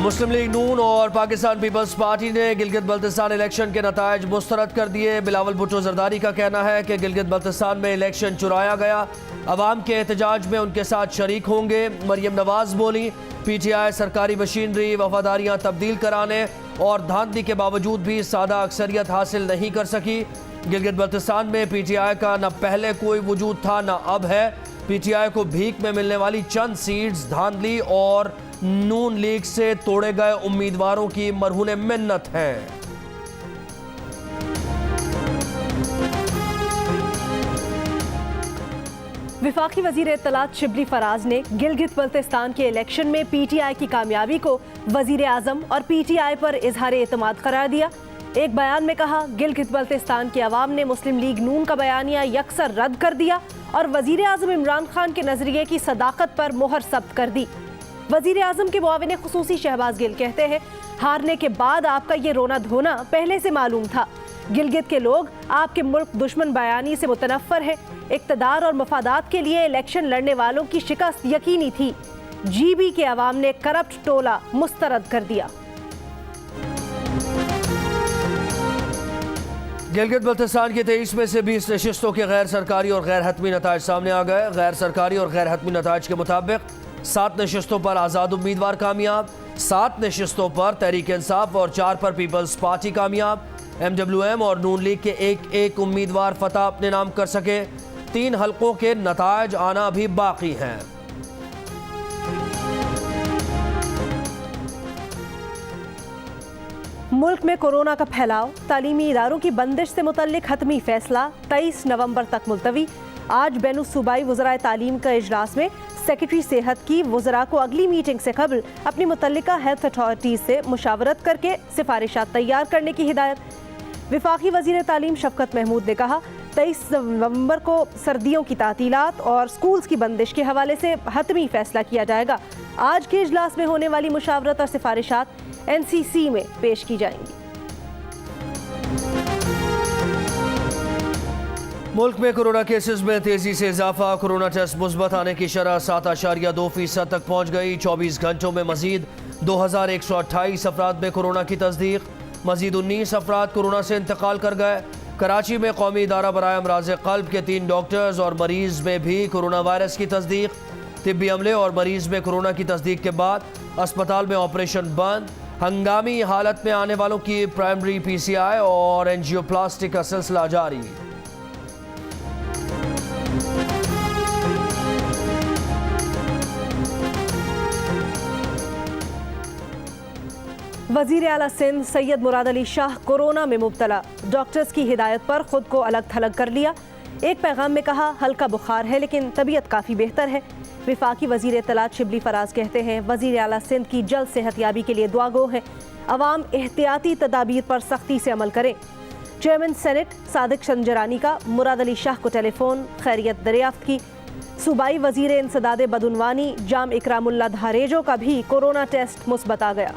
मुस्लिम league नून और Pakistan peoples party ने Gilgit Baltistan election के नतायज मुस्तरद कर दिए। बिलावल भुट्टो जरदारी का कहना है कि गिलगित बल्तिस्तान में इलेक्शन चुराया गया, अवाम के एहतजाज में उनके साथ शरीक होंगे। मरियम नवाज बोली, PTI सरकारी मशीनरी वफादारियाँ तब्दील कराने और धांधली के बावजूद भी सादा अक्सरियत हासिल नहीं कर सकी। गिलगित बल्तिस्तान में PTI का न पहले कोई वजूद था न अब है। PTI को भीख में मिलने वाली चंद सीट्स धांधली और नून लीग से तोड़े गए उम्मीदवारों की मरहून मिन्नत है। विफाकी वजीर इत्तलात शिबली फराज ने गिलगित बल्तिस्तान के इलेक्शन में PTI की कामयाबी को वजीर आजम और PTI पर इजहार एतमाद करार दिया। एक बयान में कहा, गिलगित बल्तिस्तान के अवाम ने मुस्लिम लीग नून का बयानिया यकसर रद्द कर दिया और वजीर आजम इमरान खान के नजरिए की सदाकत पर मोहर सब्त कर दी। वजीर आजम के मुआविन खुसूसी शहबाज गिल कहते हैं, हारने के बाद आपका ये रोना धोना पहले से मालूम था। गिलगित के लोग आपके मुल्क दुश्मन बयानी से मुतनफ़र है। इक़्तिदार और मफादात के लिए इलेक्शन लड़ने वालों की शिकस्त यकीनी थी। GB के अवाम ने करप्ट टोला मुस्तरद कर दिया। गिलगित बल्तिस्तान की 23 में से 20 नशिस्तों के गैर सरकारी और गैर हतमी नताइज सामने आ गए। गैर सरकारी और गैर हतमी नताइज के मुताबिक 7 नशिस्तों पर आज़ाद उम्मीदवार कामयाब, 7 नशिस्तों पर तहरीक इंसाफ और 4 पर पीपल्स पार्टी कामयाब। MWM और नून लीग के एक उम्मीदवार फतह अपने नाम कर सके। 3 हलकों के नताइज आना भी बाकी हैं। मुल्क में कोरोना का फैलाव, तालीमी इदारों की बंदिश से मुतल्लिक हतमी फैसला 23 नवंबर तक मुलतवी। आज बैनुल सूबाई वज़राए तालीम का इजलास में सेक्रेटरी सेहत की वज़रा को अगली मीटिंग से कबल अपनी मुतल्लिका हेल्थ अथॉरिटीज़ से मुशावरत करके सिफारिशात तैयार करने की हिदायत। विफाकी वज़ीर तालीम शफकत महमूद ने कहा, 23 नवंबर को सर्दियों की तातीलात और स्कूल्स की बंदिश के हवाले से हतमी फैसला किया जाएगा। आज के इजलास में होने वाली मुशावरत और सिफारिशात NCC में पेश की जाएंगी। मुल्क में कोरोना केसेस में तेजी से इजाफा। कोरोना टेस्ट मुस्बत आने की शरह 7.2% तक पहुंच गई। 24 घंटों में मजीद 2128 अफराद में कोरोना की तस्दीक। मजीद 19 अफराद कोरोना से इंतकाल कर गए। कराची में कौमी इदारा बराए अमराज क़ल्ब के 3 डॉक्टर्स और मरीज में भी कोरोना वायरस की तस्दीक। तिब्बी अमले और मरीज में कोरोना की तस्दीक के बाद अस्पताल में ऑपरेशन बंद। हंगामी हालत में आने वालों की प्राइमरी PCI और एंजियोप्लास्टी का सिलसिला जारी। वजीर आला सिंध सैयद मुराद अली शाह कोरोना में मुब्तला, डॉक्टर्स की हिदायत पर खुद को अलग थलग कर लिया। एक पैगाम में कहा, हल्का बुखार है लेकिन तबीयत काफ़ी बेहतर है। विफाकी वजीर इत्तलात शिबली फराज कहते हैं, वजीर आला सिंध की जल्द सेहतयाबी के लिए दुआगो है। अवाम एहतियाती तदाबीर पर सख्ती से अमल करें। चेयरमैन सेनेट सादिक संजरानी का मुराद अली शाह को टेलीफोन खैरियत दरियाफ्त की। सूबाई वजीर इंसदाद बदुनवानी जाम इकरामुल्ला धारेजो का भी कोरोना टेस्ट मुस्बत आ गया।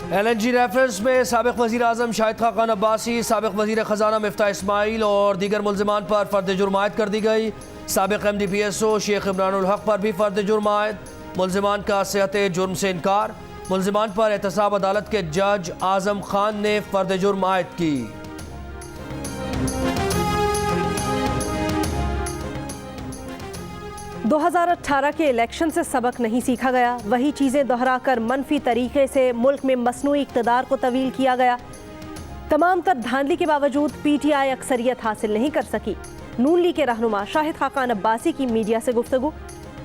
LNG रेफरेंस में साबिक वज़ीर आज़म शाहिद खान अब्बासी, साबिक वज़ीर ख़जाना मिफ्ता इस्माइल और दीगर मुल्ज़िमान पर फ़र्द जुर्म आयद कर दी गई। साबिक MDPSO शेख इमरानुल हक पर भी फ़र्द जुर्म आयद। मुल्ज़िमान का सेहत जुर्म से इनकार। मुल्ज़िमान पर एहतसाब अदालत के जज आज़म खान ने फ़र्द जुर्म आयद की। – 2018 के इलेक्शन से सबक नहीं सीखा गया, वही चीज़ें दोहराकर मनफी तरीके से मुल्क में मसनूई इक़्तिदार को तवील किया गया। तमाम तर धांधली के बावजूद PTI अक्सरियत हासिल नहीं कर सकी। नून लीग के रहनुमा शाहिद खान अब्बासी की मीडिया से गुफ्तगू।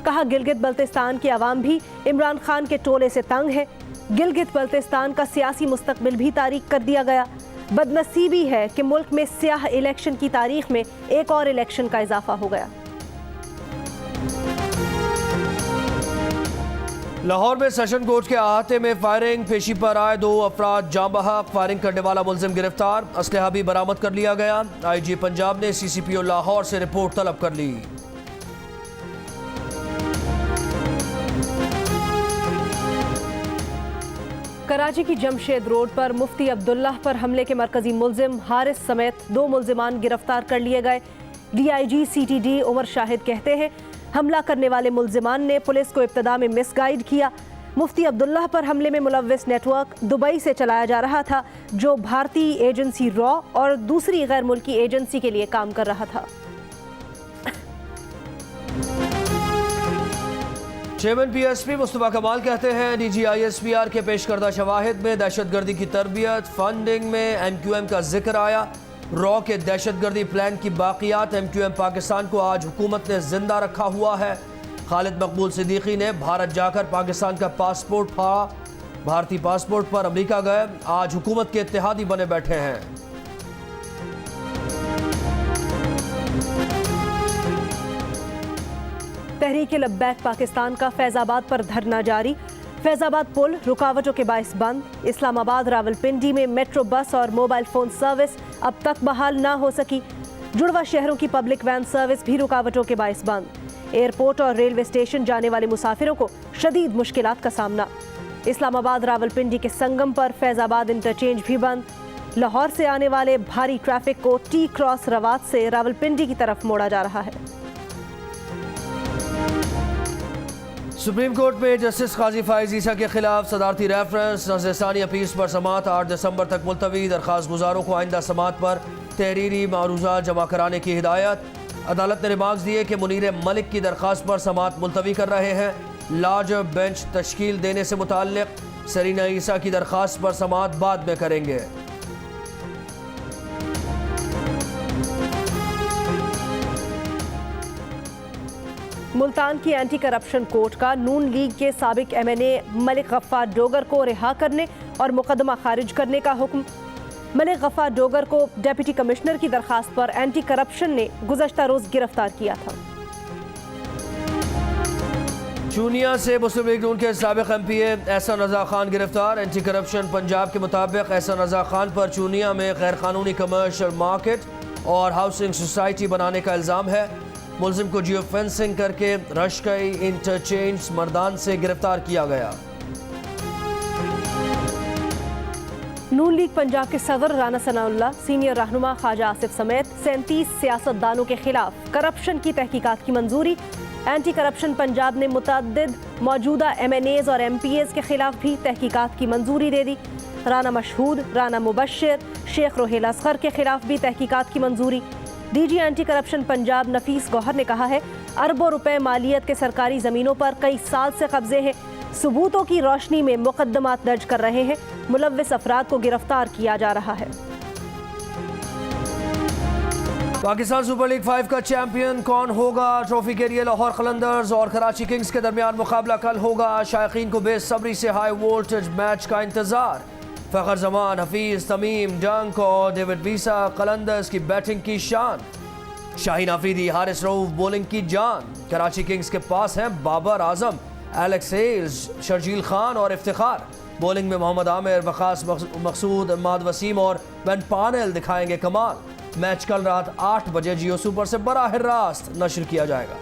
कहा, गिलगित बल्तिस्तान के अवाम भी इमरान खान के टोले से तंग है। गिलगित बल्तिस्तान का सियासी मुस्तकबिल भी तारीख कर दिया गया। बदनसीबी है कि मुल्क में स्याह इलेक्शन की तारीख में एक और इलेक्शन का इजाफा हो गया। लाहौर में सेशन कोर्ट के अहाते में फायरिंग, पेशी पर आए 2 अफराद जाँ बहक। फायरिंग करने वाला मुल्जिम गिरफ्तार, असलहा भी बरामद कर लिया गया। IG पंजाब ने CCPO लाहौर से रिपोर्ट तलब कर ली। कराची की जमशेद रोड पर मुफ्ती अब्दुल्लाह पर हमले के मरकजी मुल्जिम हारिस समेत 2 मुल्जिमान गिरफ्तार कर लिए गए। DIG CTD उमर शाहिद कहते हैं, हमला करने वाले मुल्जिमान ने पुलिस को इब्तदा में मिसगाइड किया। मुफ्ती अब्दुल्लाह पर हमले में मुलव्विस नेटवर्क दुबई से चलाया जा रहा था, जो भारतीय एजेंसी रॉ और दूसरी गैर मुल्की एजेंसी के लिए काम कर रहा था। चेयरमैन पीएसपी मुस्तफा कमाल कहते हैं DGISPR के पेश करदा शवाहिद में दहशतगर्दी की तरबियत फंडिंग में MQM का जिक्र आया। रॉ के दहशतगर्दी प्लान की बाकियात MQM पाकिस्तान को आज हुकूमत ने जिंदा रखा हुआ है। खालिद मकबूल सिद्दीकी ने भारत जाकर पाकिस्तान का पासपोर्ट फाड़ा। भारतीय पासपोर्ट पर अमेरिका गए, आज हुकूमत के इत्तेहादी बने बैठे हैं। तहरीक लब्बैक पाकिस्तान का फैजाबाद पर धरना जारी। फैजाबाद पुल रुकावटों के बाइस बंद। इस्लामाबाद रावलपिंडी में मेट्रो बस और मोबाइल फोन सर्विस अब तक बहाल ना हो सकी। जुड़वा शहरों की पब्लिक वैन सर्विस भी रुकावटों के बाइस बंद। एयरपोर्ट और रेलवे स्टेशन जाने वाले मुसाफिरों को शदीद मुश्किलात का सामना। इस्लामाबाद रावलपिंडी के संगम पर फैजाबाद इंटरचेंज भी बंद। लाहौर से आने वाले भारी ट्रैफिक को टी क्रॉस रवात से रावलपिंडी की तरफ मोड़ा जा रहा है। सुप्रीम कोर्ट में जस्टिस काजी फाइज ईसा के खिलाफ सदारती रेफरेंस नज़रसानी अपील्स पर समात 8 दिसंबर तक मुलतवी। दरख्वास्त गुजारों को आइंदा समात पर तहरीरी मारूजा जमा कराने की हिदायत। अदालत ने रिमार्क्स दिए कि मुनीर मलिक की दरख्वास्त पर समात मुलतवी कर रहे हैं। लार्जर बेंच तश्कील देने से मुताल्लिक सरीना ईसा की दरख्वास्त पर समात बाद में करेंगे। मुल्तान की एंटी करप्शन कोर्ट का नून लीग के साबिक MNA मलिक गफ्फार डोगर को रिहा करने और मुकदमा खारिज करने का हुक्म। मलिक गफ्फार डोगर को डिप्टी कमिश्नर की दरखास्त पर एंटी करप्शन ने गुज़श्ता रोज गिरफ्तार किया था। चूनिया से मुस्लिम लीग नून के साबिक MPA एहसान रजा खान गिरफ्तार। एंटी करप्शन पंजाब के मुताबिक एहसान रजा खान पर चूनिया में गैर कानूनी कमर्शियल मार्केट और हाउसिंग सोसाइटी बनाने का इल्ज़ाम है। मुलजिम को जियो फेंसिंग करके रशकई इंटरचेंज मर्दान से गिरफ्तार किया गया। नून लीग पंजाब के सदर राना सनाउल्लाह, सीनियर रहनुमा ख्वाजा आसिफ समेत 37 सियासतदानों के खिलाफ करप्शन की तहकीकात की मंजूरी। एंटी करप्शन पंजाब ने मुतअद्दिद मौजूदा MNAs और MPAs के खिलाफ भी तहकीकात की मंजूरी दे दी। राना मशहूद, राना मुबश्शिर, शेख रोहेल असगर के खिलाफ भी तहकीकात की मंजूरी। DG एंटी करप्शन पंजाब नफीस गौहर ने कहा है अरबों रुपए मालियत के सरकारी ज़मीनों पर कई साल से कब्जे हैं। सबूतों की रोशनी में मुकदमात दर्ज कर रहे हैं। मुलव्विस अफराद को गिरफ्तार किया जा रहा है। पाकिस्तान सुपर लीग 5 का चैंपियन कौन होगा? ट्रॉफी के लिए लाहौर कलंदर्स और कराची किंग्स के दरमियान मुकाबला कल होगा। शायकीन को बेसब्री से हाई वोल्टेज मैच का इंतजार। फ़खर जमान, हफीज, तमीम, डंक और डेविड वीसा कलंदर्स की बैटिंग की शान। शाहीन आफरीदी, हारिस रऊफ बॉलिंग की जान। कराची किंग्स के पास हैं बाबर आजम, एलेक्स हेल्स, शर्जील खान और इफ्तिखार। बॉलिंग में मोहम्मद आमिर, वकास मकसूद, इमाद वसीम और बेन पानेल दिखाएंगे कमाल। मैच कल रात 8 बजे जियो सुपर से बराह रास्त नशर किया जाएगा।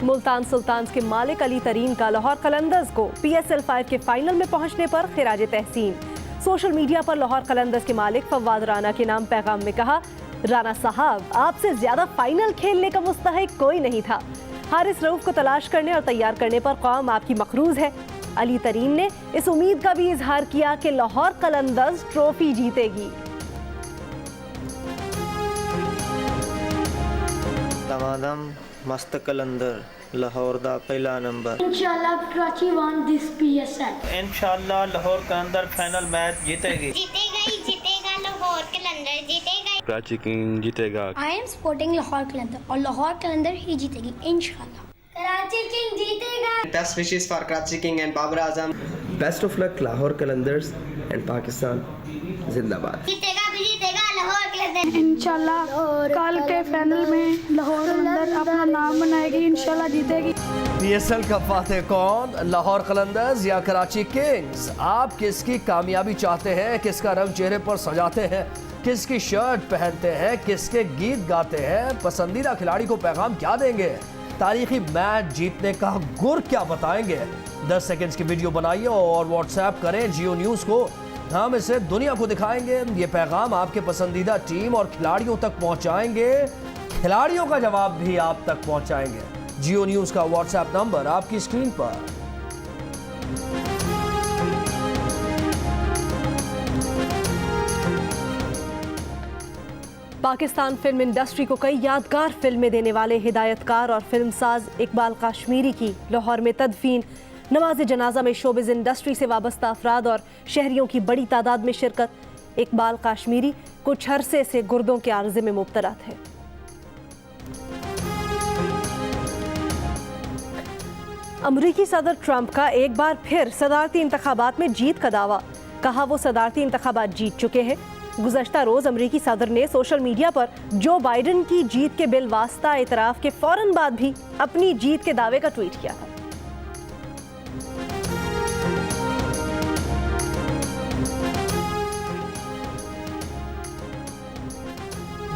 मुल्तान सुल्तान्स के मालिक अली तरीन का लाहौर कलंदर्स को PSL 5 के फाइनल में पहुंचने पर खिराज तहसीन। सोशल मीडिया पर लाहौर कलंदर्स के मालिक फवाद राना के नाम पैगाम में कहा, राना साहब, आपसे ज्यादा फाइनल खेलने का मुस्तहिक कोई नहीं था। हारिस रऊफ को तलाश करने और तैयार करने पर कौम आपकी मखरूज है। अली तरीन ने इस उम्मीद का भी इजहार किया कि लाहौर कलंदर्स ट्रॉफी जीतेगी। तमादम मस्त कलंदर लाहौर दा पहला नंबर। इंशाल्लाह कराची वन दिस PSL। इंशाल्लाह लाहौर कलंदर फाइनल मैच जीतेगी। जीतेगा ही जीतेगा, लाहौर कलंदर जीतेगा। कराची किंग जीतेगा। आई एम सपोर्टिंग लाहौर कलंदर और लाहौर कलंदर ही जीतेगी इंशाल्लाह। कराची किंग जीतेगा। Best wishes for Karachi King and Babar Azam. Best of luck Lahore Qalandars and Pakistan जिंदाबाद। जीतेगा भी जीतेगा लाहौर कलंदर। इंशाल्लाह कल के फाइनल में लाहौर कलंदर अपना नाम बनाएगी, इंशाल्लाह जीतेगी। PSL का फातेह कौन? लाहौर कलंदर्स या कराची किंग्स? आप किसकी कामयाबी चाहते हैं? किसका रंग चेहरे पर सजाते हैं? किसकी शर्ट पहनते हैं? किसके गीत गाते हैं? पसंदीदा खिलाड़ी को पैगाम क्या देंगे? तारीखी मैच जीतने का गुर क्या बताएंगे? 10 सेकंड्स की वीडियो बनाइए और व्हाट्सएप करें जियो न्यूज़ को हम इसे दुनिया को दिखाएंगे। ये पैगाम आपके पसंदीदा टीम और खिलाड़ियों तक पहुंचाएंगे। खिलाड़ियों का जवाब भी आप तक पहुंचाएंगे। जियो न्यूज का व्हाट्सएप नंबर आपकी स्क्रीन पर। पाकिस्तान फिल्म इंडस्ट्री को कई यादगार फिल्में देने वाले हिदायतकार और फिल्मसाज इकबाल काश्मीरी की लाहौर में तदफीन। नमाज जनाजा में शोबिज इंडस्ट्री से वाबस्ता अफराद और शहरियों की बड़ी तादाद में शिरकत। इकबाल काश्मीरी कुछ अरसे से गुर्दों के आर्जे में मुब्तला थे। अमरीकी सदर ट्रंप का एक बार फिर सदारती इंतखाबात में जीत का दावा। कहा वो सदारती इंतखाबात जीत चुके हैं। गुज़श्ता रोज अमरीकी सदर ने सोशल मीडिया पर जो बाइडेन की जीत के बिलवास्ता इतराफ के फौरन बाद भी अपनी जीत के दावे का ट्वीट किया था।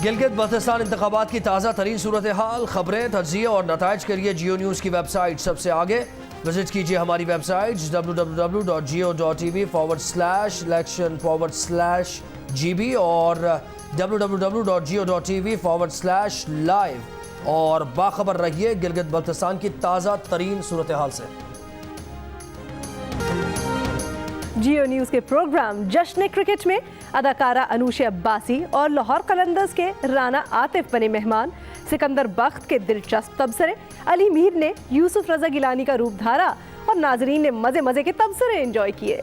गिलगित बल्तिस्तान इंतखाबात की ताज़ा तरीन सूरत हाल, खबरें, तज्ज़िये और नताइज के लिए जियो न्यूज़ की वेबसाइट सबसे आगे। विजिट कीजिए हमारी वेबसाइट www.geo.tv/election/GB और www.geo.tv/live और बाखबर रहिए गिलगित बल्तिस्तान की ताज़ा तरीन सूरत हाल से। जियो न्यूज़ के प्रोग्राम जश्न क्रिकेट में अदाकारा अनूशा अब्बासी और लाहौर कलंदर्स के राना आतिफ बने मेहमान। सिकंदर बख्त के दिलचस्प तबसरे, अली मीर ने यूसुफ रजा गिलानी का रूप धारा और नाजरीन ने मजे मजे के तबसरे एंजॉय किए।